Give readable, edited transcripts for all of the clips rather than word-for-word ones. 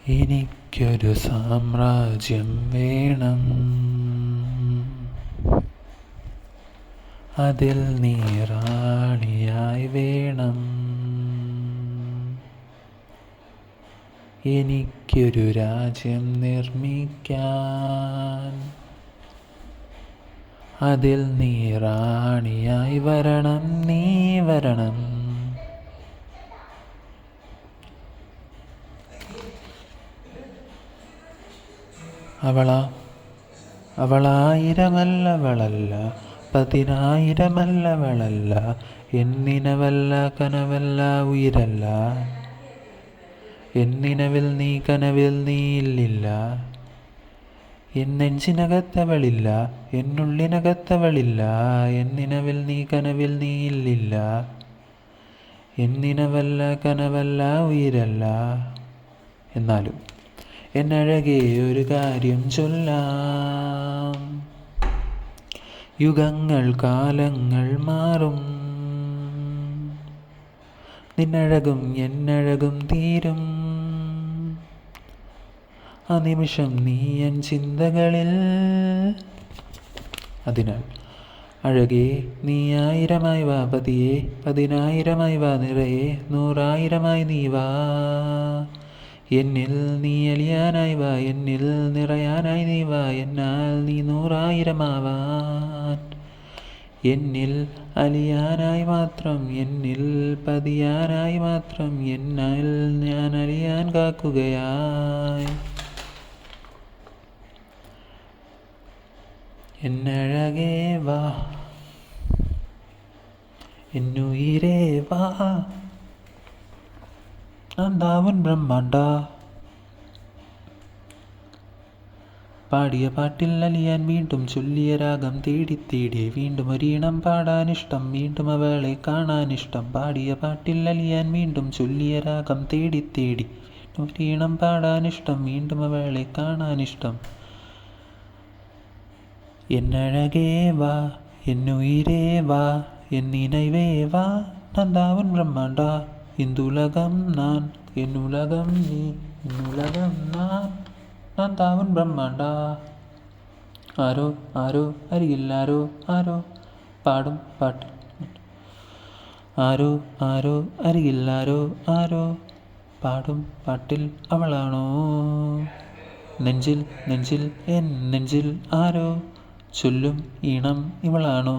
എനിക്കൊരു സാമ്രാജ്യം വേണം, അതിൽ നീ റാണിയായി വേണം. എനിക്കൊരു രാജ്യം നിർമ്മിക്കാൻ, അതിൽ നീ റാണിയായി വരണം, നീ വരണം. അവളായിരമല്ലവളല്ല, 10,000മല്ലവളല്ല, എന്നിനവല്ല കനവല്ല ഉയിരല്ല. എന്നിനവിൽ നീ കനവിൽ നീ ഇല്ലില്ല. എന്നെഞ്ചിനകത്തവളില്ല, എന്നുള്ളിനകത്തവളില്ല. എന്നിനവിൽ നീ കനവിൽ നീ ഇല്ലില്ല. എന്നിനവല്ല കനവല്ല ഉയിരല്ല. എന്നാലും എന്നഴകെ ഒരു കാര്യം ചൊല്ലാം, യുഗങ്ങൾ കാലങ്ങൾ മാറും, നിന്നഴകും എന്നഴകും തീരും. ആ നിമിഷം നീ എൻ ചിന്തകളിൽ. അതിനാൽ അഴകേ നീ 1000മായി വാ പതിയെ, 10,000മായി വാ നിറയെ, 100,000മായി നീ വാ. എന്നിൽ നീ അലിയാനായി വാ, എന്നിൽ നിറയാനായി നീ വാ. എന്നാൽ നീ 100,000മാവാൻ, എന്നിൽ അലിയാനായി മാത്രം, എന്നിൽ പതിയാനായി മാത്രം. എന്നാൽ ഞാൻ അലിയാൻ കാക്കുകയായി. എന്നഴകേ വാ, എന്നുയിരേ വാ, നാന്താവൻ ബ്രഹ്മാണ്ട. പാടിയ പാട്ടിൽ അലിയാൻ വീണ്ടും ചൊല്ലിയ രാഗം തേടി തേടി, വീണ്ടും ഒരീണം പാടാനിഷ്ടം, വീണ്ടും അവളെ കാണാനിഷ്ടം. പാടിയ പാട്ടിൽ അലിയാൻ വീണ്ടും ചൊല്ലിയ രാഗം തേടി തേടി, ഒരീണം പാടാനിഷ്ടം, വീണ്ടും അവളെ കാണാനിഷ്ടം. എന്നഴകേ വാ, എന്നുയിരേ വാ, എന്നിനൈവേ വാ, നാന്താവൻ ബ്രഹ്മാണ്ട. ഇന്തുലകം நான், என்னுலகம் நீ, என்னுலகம் நான், നാന്താവൻ ബ്രഹ്മാണ്ട. ആരോ ആരോ അരികിൽ ആരോ ആരോ പാടും പാട്ട്, ആരോ ആരോ അരികിൽ ആരോ ആരോ പാടും പാട്ടിൽ അവളാണോ. നെഞ്ചിൽ നെഞ്ചിൽ എൻ നെഞ്ചിൽ ആരോ ചൊല്ലും ഈണം ഇവളാണോ.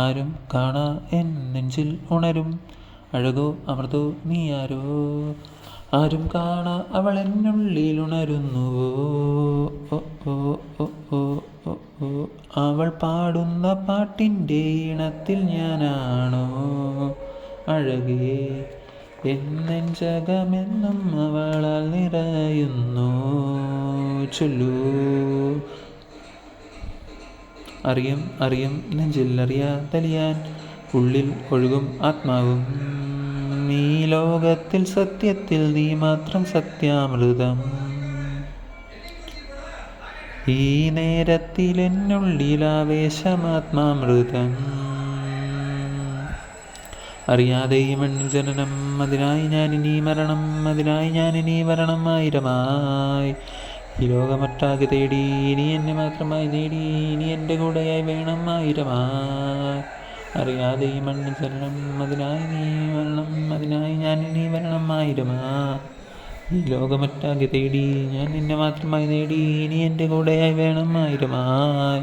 ആരും കാണാ എൻ നെഞ്ചിൽ ഉണരും അഴകോ അമൃതോ നീ ആരോ. ആരും കാണാ അവൾ എന്നുള്ളിൽ ഉണരുന്നുവോ. ഓ ഓ ഓ ഓ ഓ ഓ അവൾ പാടുന്ന പാട്ടിൻ്റെ ഈണത്തിൽ ഞാനാണോ. അഴകേ എൻ നെഞ്ചകമെന്നും അവളാൽ നിറയുന്നു. ചൊല്ലൂ. അറിയും അറിയും നെഞ്ചിൽ അറിയാതലിയാൻ, ഉള്ളിൽ ഒഴുകും ആത്മാവും. ഈ ലോകത്തിൽ സത്യത്തിൽ നീ മാത്രം സത്യാമൃതം. ഈ നേരത്തിൽ എന്നുള്ളിൽ ആവേശമാത്മാമൃതം. അറിയാതെ ഈ മണ്ണിൽ ജനനം, അതിനായി ഞാനിനി മരണം, അതിനായി ഞാനിനി വരണം 1000മായി. ഈ ലോകമൊട്ടാകെ തേടി, ഇനി എന്നെ മാത്രമായി നേടി, ഇനി എൻ്റെ കൂടെയായി വേണം 1000മായി. അറിയാതെ ഈ മണ്ണിൽ ചലനം, അതിനായി നീ വരണം, അതിനായി ഞാൻ ഇനി വരണം 1000മായി. ഈ ലോകമൊട്ടാകെ തേടി, ഞാൻ നിന്നെ മാത്രമായി നേടി, ഇനി എൻ്റെ കൂടെയായി വേണം 1000മായി.